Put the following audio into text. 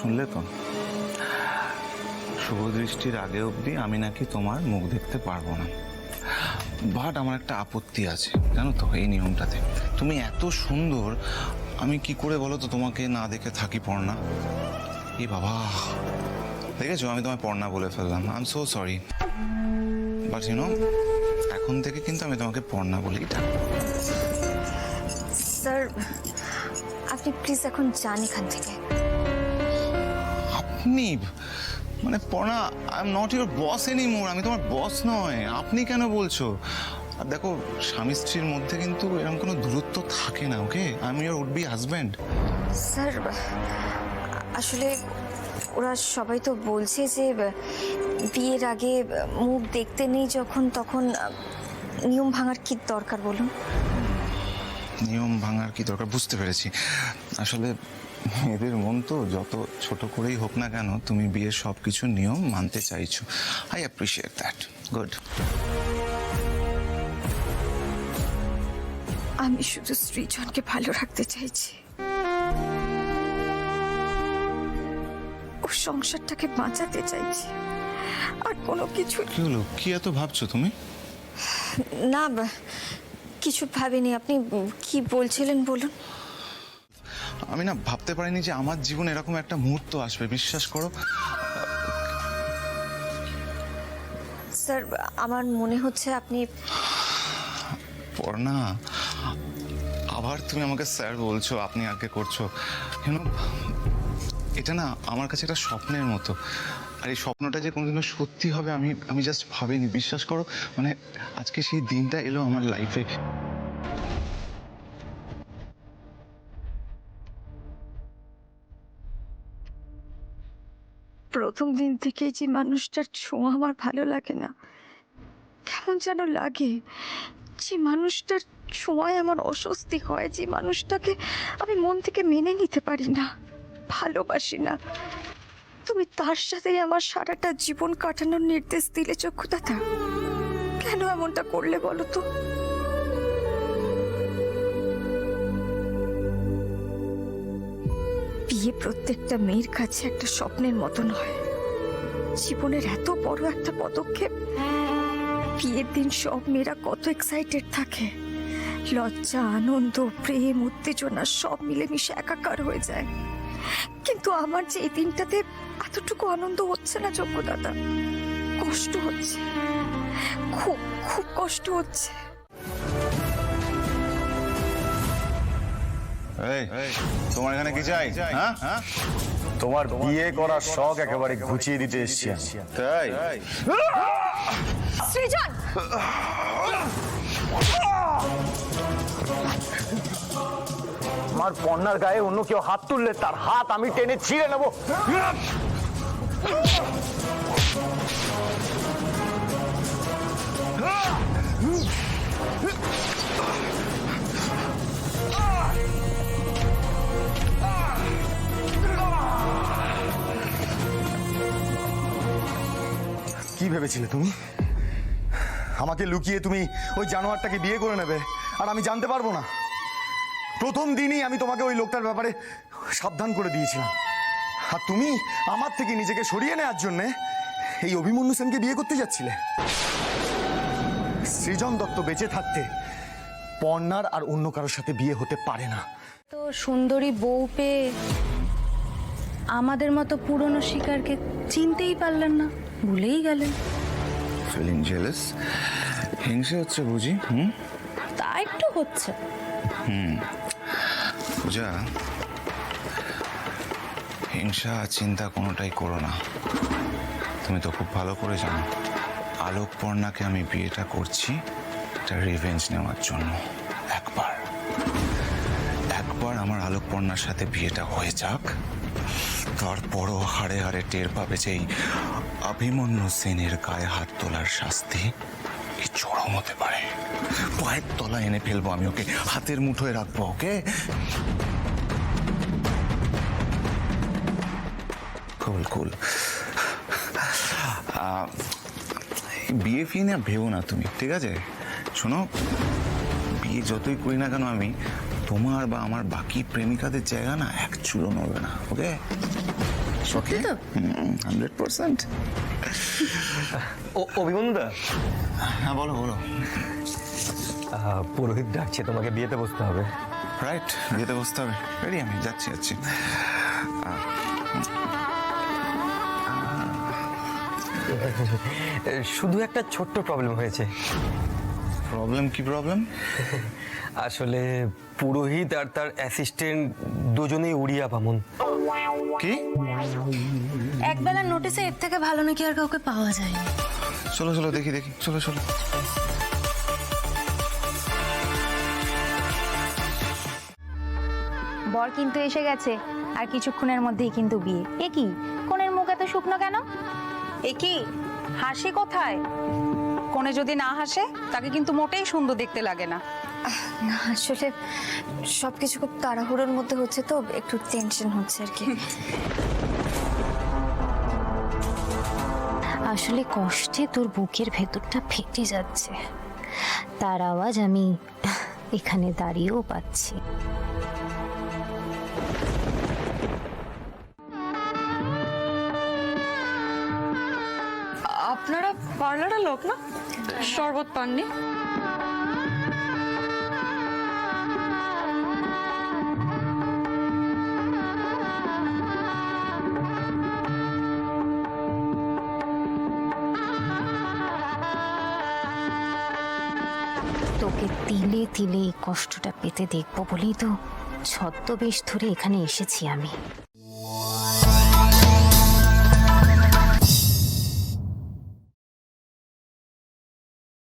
শুনলে তো? শুভ দৃষ্টির আগে অবধি আমি নাকি তোমার মুখ দেখতে পারবো না, বাট আমার একটা আপত্তি আছে জানো তো এই নিয়মটাতে। তুমি এত সুন্দর, আমি কি করে বলো তো তোমাকে না দেখে থাকি পড়না? এ বাবা, দেখেছো আমি তোমায় পড়না বলে ফেললাম। I am so sorry, but you know এখন থেকে কিন্তু আমি তোমাকে পড়না বলেই ডাকবো। স্যার আপনি প্লিজ এখন যান এখান থেকে। আপনি মানে পড়না, I am not your boss anymore. আমি তোমার বস নয়, আপনি কেন বলছো? আর দেখো, স্বামী স্ত্রীর মধ্যে কিন্তু এরকম কোনো দূরত্ব থাকে না। Okay, I am your would be husband. Sir আসলে ওরা সবাই তো বলছে যে বিয়ের আগে মুখ দেখতে নেই যখন, তখন নিয়ম ভাঙার কি দরকার বলুন? নিয়ম ভাঙার কি দরকার বুঝতে পেরেছি। আসলে এদের মন তো যত ছোট করেই হোক না কেন, তুমি বিয়ের সব কিছু নিয়ম মানতে চাইছো। I appreciate that, good. আমি শুধু সৃজনকে ভালো রাখতে চাইছি, ও সংসারটাকে বাঁচাতে চাইছি, আর কোনো কিছু কি হলো, কি এত ভাবছো তুমি? না, কিছু ভাবিনি। আপনি কি বলছিলেন বলুন। আমি না ভাবতে পারিনি যে আমার জীবনে এরকম একটা মুহূর্ত আসবে, বিশ্বাস করো। স্যার আমার মনে হচ্ছে আপনি পড়না, আবার তুমি আমাকে স্যার বলছো, আপনি আগে করছো। ইউনো, এটা না আমার কাছে একটা স্বপ্নের মতো। আর এই স্বপ্নটা যে কোনোদিনও সত্যি হবে আমি জাস্ট ভাবিনি, বিশ্বাস করো। মানে আজকে সেই দিনটা এলো আমার লাইফে। প্রথম দিন থেকেই যে মানুষটার ছোঁয়া আমার ভালো লাগে না, কেমন যেন লাগে। যে মানুষটার ছোঁয়ায় আমার অস্বস্তি হয়, যে মানুষটাকে আমি মন থেকে মেনে নিতে পারি না, ভালোবাসি না, তুমি তার সাথেই আমার সারাটা জীবন কাটানোর নির্দেশ দিলে চক্ষুদাতা। কেন এমনটা করলে বলো তো? বিয়ে প্রত্যেকটা মেয়ের কাছে একটা স্বপ্নের মতন হয়, জীবনের এত বড় একটা পদক্ষেপ। বিয়ের দিন সব মেয়েরা কত এক্সাইটেড থাকে, লজ্জা, আনন্দ, প্রেম, উত্তেজনা সব মিলেমিশে একাকার হয়ে যায়। কিন্তু আমার যে এই দিনটাতে এতটুকু আনন্দ হচ্ছে না যোগ্যদাতা, কষ্ট হচ্ছে, খুব খুব কষ্ট হচ্ছে। তোমার এখানে কি চাই? হ্যাঁ, তোমার বিয়ে করার শখ একেবারে ঘুচিয়ে দিতে এসছি আমি। তাই? সৃজন, আমার পণ্যার গায়ে অন্য কেউ হাত তুললে তার হাত আমি টেনে ছিঁড়ে নেবো। কি ভেবেছিলে তুমি? আমাকে লুকিয়ে তুমি ওই জানোয়ারটাকে বিয়ে করে নেবে আর আমি জানতে পারবো না? প্রথম দিনই আমি তোমাকে ওই লোকটার ব্যাপারে সাবধান করে দিয়েছিলাম, আর তুমি আমার থেকে নিজেকে সরিয়ে নেওয়ার জন্যে এই অভিমন্যু সেনকে বিয়ে করতে যাচ্ছিলে। সৃজন দত্ত বেঁচে থাকতে পর্ণার আর অন্য কারোর সাথে বিয়ে হতে পারে না। তো সুন্দরী বউ পেয়ে আমাদের মতো পুরনো শিকারকে চিনতেই পারলেন না, ভুলেই গেলেন। ফিলিং জেলাস, হিংসে হচ্ছে বুঝি? তা একটু হচ্ছে। পূজা, হিংসা আর চিন্তা কোনোটাই করো না। তুমি তো খুব ভালো করে জানো আলোক পর্ণাকে আমি বিয়েটা করছি একটা রিভেঞ্জ নেওয়ার জন্য। একবার আমার আলোক পর্ণার সাথে বিয়েটা হয়ে যাক, তারপরও হাড়ে হাড়ে টের পাবে যে এই অভিমন্যু সেনের গায়ে হাত তোলার শাস্তি কি চরম হতে পারে। পায়ের তলা এনে ফেলবো আমি ওকে, হাতের মুঠোয় রাখবো ওকে। কুল কুল। বিয়ে ফিয়ে না ভেবো না তুমি, ঠিক আছে? শোনো, বিয়ে যতই করি না কেন আমি, তোমার বা আমার বাকি প্রেমিকাদের জায়গা না এক চুলো নড়বে না, ওকে? সত্যি তো? 100%। অভিমন্যুদা, হ্যাঁ বলো বলো। পুরোহিত ডাকছে, তোমাকে বিয়েতে বসতে হবে। রাইট, বিয়েতে বসতে হবে। রেডি, আমি যাচ্ছি। শুধু একটা ছোট্ট প্রবলেম হয়েছে। প্রবলেম? কি প্রবলেম? আসলে পুরোহিত আর তার অ্যাসিস্ট্যান্ট দুজনেই উড়িয়া বামুন। কি? একবেলা নোটিসে এর থেকে ভালো নাকি আর কাউকে পাওয়া যায় না। চলো চলো, দেখি চলো। বর কিন্তু এসে গেছে, আর কিছুক্ষণের মধ্যেই কিন্তু বিয়ে। এ কি, কোনের মুখ এত শুকনো কেন? এ কি হাসি কোথায়? কোণে যদি না হাসে তাকে কিন্তু মোটেই সুন্দর দেখতে লাগে না। না, আসলে সবকিছু খুব তাড়াহুড়োর মধ্যে হচ্ছে তো, একটু টেনশন হচ্ছে আর কি। আসলে কষ্টে তোর বুকের ভেতরটা ফেটে যাচ্ছে, তার আওয়াজ আমি এখানে দাঁড়িয়েও পাচ্ছি। আপনারা পার্লারের লোক না? শরবত পাননি? তোকে তিলে তিলে এই কষ্টটা পেতে দেখবো বলেই তো ছদ্মবেশ ধরে এখানে এসেছি আমি।